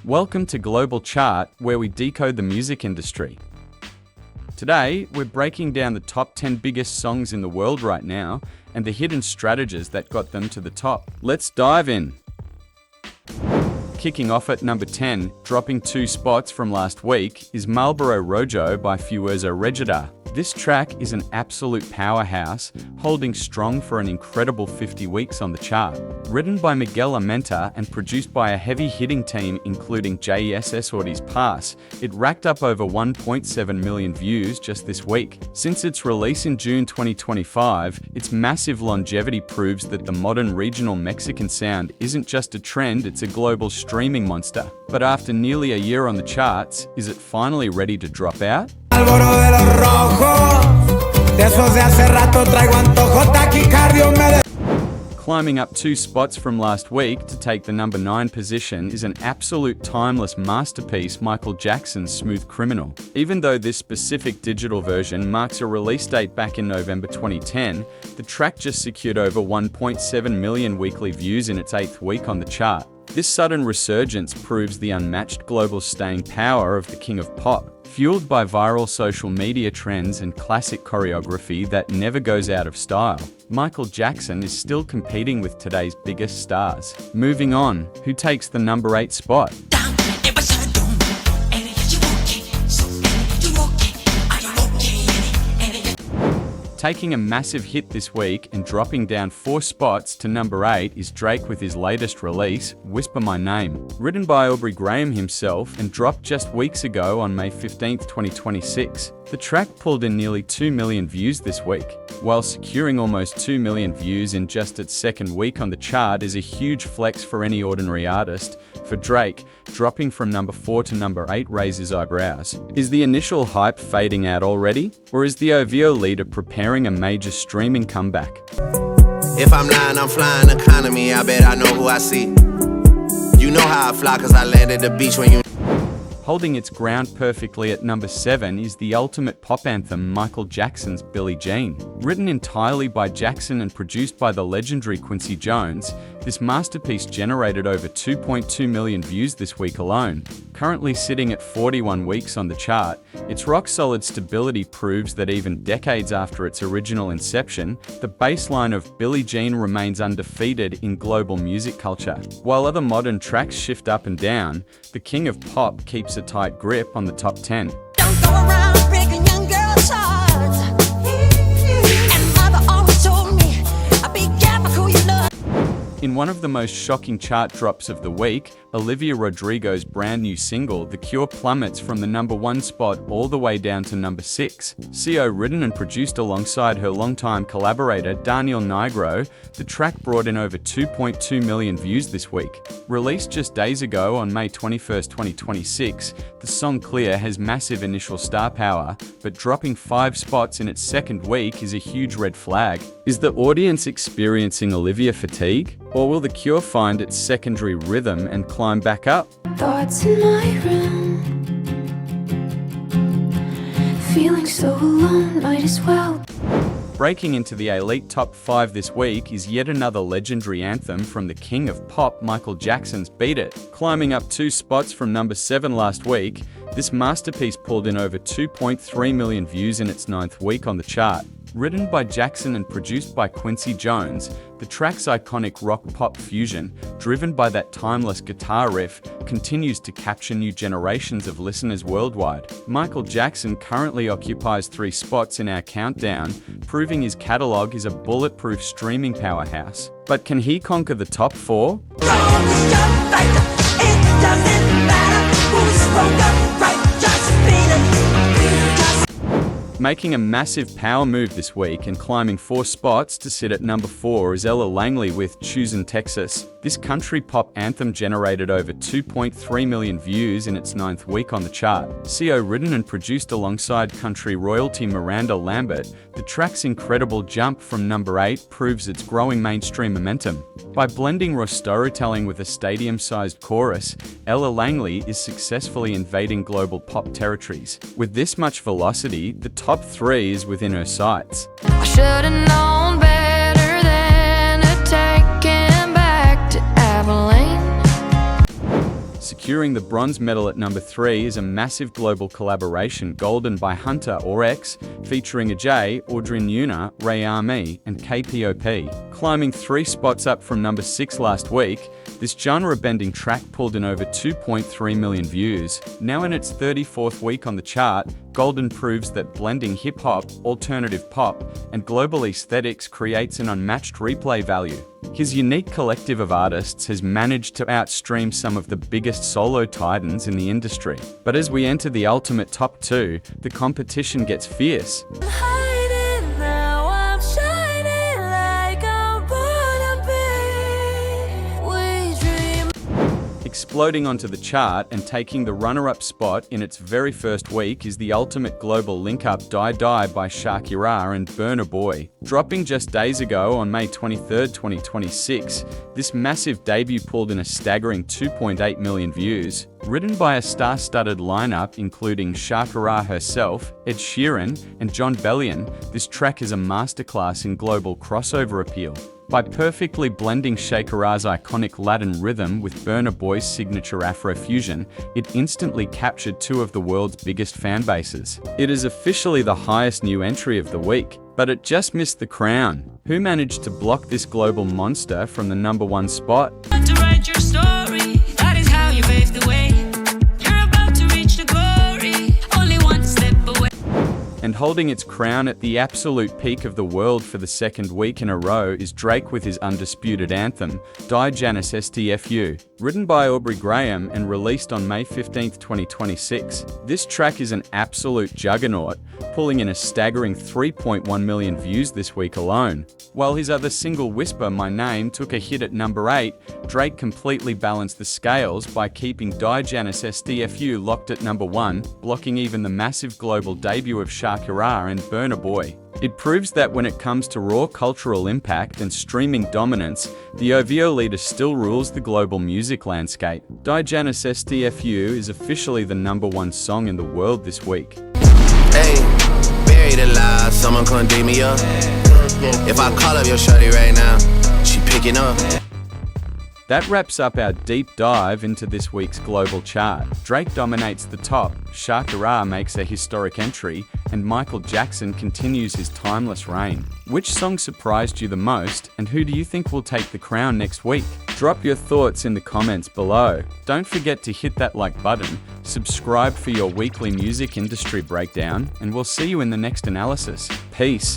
Welcome to Global Chart, where we decode the music industry. Today, we're breaking down the top 10 biggest songs in the world right now and the hidden strategies that got them to the top. Let's dive in. Kicking off at number 10, dropping 2 spots from last week, is Marlboro Rojo by Fuerza Regida. This track is an absolute powerhouse, holding strong for an incredible 50 weeks on the chart. Written by Miguel Armenta and produced by a heavy-hitting team including EJAE Pass, it racked up over 1.7 million views just this week. Since its release in June 2025, its massive longevity proves that the modern regional Mexican sound isn't just a trend, it's a global streaming monster. But after nearly a year on the charts, is it finally ready to drop out? Climbing up 2 spots from last week to take the number 9 position is an absolute timeless masterpiece, Michael Jackson's Smooth Criminal. Even though this specific digital version marks a release date back in November 2010, the track just secured over 1.7 million weekly views in its 8th week on the chart. This sudden resurgence proves the unmatched global staying power of the king of pop, fueled by viral social media trends and classic choreography that never goes out of style. Michael Jackson is still competing with today's biggest stars. Moving on, who takes the number 8 spot? Taking a massive hit this week and dropping down 4 spots to number 8 is Drake with his latest release, Whisper My Name. Written by Aubrey Graham himself and dropped just weeks ago on May 15, 2026. The track pulled in nearly 2 million views this week. While securing almost 2 million views in just its 2nd week on the chart is a huge flex for any ordinary artist, for Drake, dropping from number 4 to number 8 raises eyebrows. Is the initial hype fading out already? Or is the OVO leader preparing a major streaming comeback? If I'm lying, I'm flying economy, I bet I know who I see. You know how I fly cause I landed the beach when you... Holding its ground perfectly at number 7 is the ultimate pop anthem, Michael Jackson's Billie Jean. Written entirely by Jackson and produced by the legendary Quincy Jones, this masterpiece generated over 2.2 million views this week alone. Currently sitting at 41 weeks on the chart, its rock-solid stability proves that even decades after its original inception, the baseline of Billie Jean remains undefeated in global music culture. While other modern tracks shift up and down, the king of pop keeps a tight grip on the top 10. Don't go around breaking young girls' hearts. And mother always told me, be careful who you love. In one of the most shocking chart drops of the week, Olivia Rodrigo's brand new single, The Cure, plummets from the number 1 spot all the way down to number 6. CO written and produced alongside her longtime collaborator Daniel Nigro, the track brought in over 2.2 million views this week. Released just days ago on May 21, 2026, the song Clear has massive initial star power, but dropping 5 spots in its 2nd week is a huge red flag. Is the audience experiencing Olivia fatigue? Or will The Cure find its secondary rhythm and climb back up? Thoughts in my room, feeling so alone, might as well. Breaking into the elite top 5 this week is yet another legendary anthem from the king of pop, Michael Jackson's Beat It. Climbing up 2 spots from number 7 last week, this masterpiece pulled in over 2.3 million views in its 9th week on the chart. Written by Jackson and produced by Quincy Jones, the track's iconic rock-pop fusion, driven by that timeless guitar riff, continues to capture new generations of listeners worldwide. Michael Jackson currently occupies 3 spots in our countdown, proving his catalog is a bulletproof streaming powerhouse. But can he conquer the top 4? Making a massive power move this week and climbing 4 spots to sit at number 4 is Langley with Choosin, Texas. This country pop anthem generated over 2.3 million views in its 9th week on the chart. CO written and produced alongside country royalty Miranda Lambert, the track's incredible jump from number 8 proves its growing mainstream momentum. By blending raw storytelling with a stadium-sized chorus, Langley is successfully invading global pop territories. With this much velocity, the top 3 is within her sights. I should've known better than to take him back to Abilene. Securing the bronze medal at number 3 is a massive global collaboration, Golden by HUNTR or X, featuring EJAE, AUDREY, NUNA, Ray Army, and KPOP. Climbing 3 spots up from number 6 last week, this genre-bending track pulled in over 2.3 million views. Now in its 34th week on the chart, Golden proves that blending hip-hop, alternative pop, and global aesthetics creates an unmatched replay value. His unique collective of artists has managed to outstream some of the biggest solo titans in the industry. But as we enter the ultimate top 2, the competition gets fierce. Hiding now, I'm shining like I'm born to be. We dream. Exploding onto the chart and taking the runner-up spot in its very first week is the ultimate global link-up Dai Dai by Shakira and Burna Boy. Dropping just days ago on May 23, 2026, this massive debut pulled in a staggering 2.8 million views. Written by a star-studded lineup including Shakira herself, Ed Sheeran, and Jon Bellion, this track is a masterclass in global crossover appeal. By perfectly blending Shakira's iconic Latin rhythm with Burna Boy's signature Afro-fusion, it instantly captured 2 of the world's biggest fan bases. It is officially the highest new entry of the week, but it just missed the crown. Who managed to block this global monster from the number 1 spot? To write your story, that is how you pave the way. You're about to reach the glory, only one step away. And holding its crown at the absolute peak of the world for the 2nd week in a row is Drake with his undisputed anthem, Dai Janice STFU. Written by Aubrey Graham and released on May 15, 2026. This track is an absolute juggernaut, pulling in a staggering 3.1 million views this week alone. While his other single Whisper My Name took a hit at number 8, Drake completely balanced the scales by keeping Dai Janice STFU locked at number 1, blocking even the massive global debut of Shakira and Burna Boy. It proves that when it comes to raw cultural impact and streaming dominance, the OVO leader still rules the global music landscape. Dai Janice STFU is officially the number 1 song in the world this week. Hey, buried alive, someone come dig me up. If I call up your shorty right now, she picking up. That wraps up our deep dive into this week's global chart. Drake dominates the top, Shakira makes a historic entry, and Michael Jackson continues his timeless reign. Which song surprised you the most, and who do you think will take the crown next week? Drop your thoughts in the comments below. Don't forget to hit that like button, subscribe for your weekly music industry breakdown, and we'll see you in the next analysis. Peace.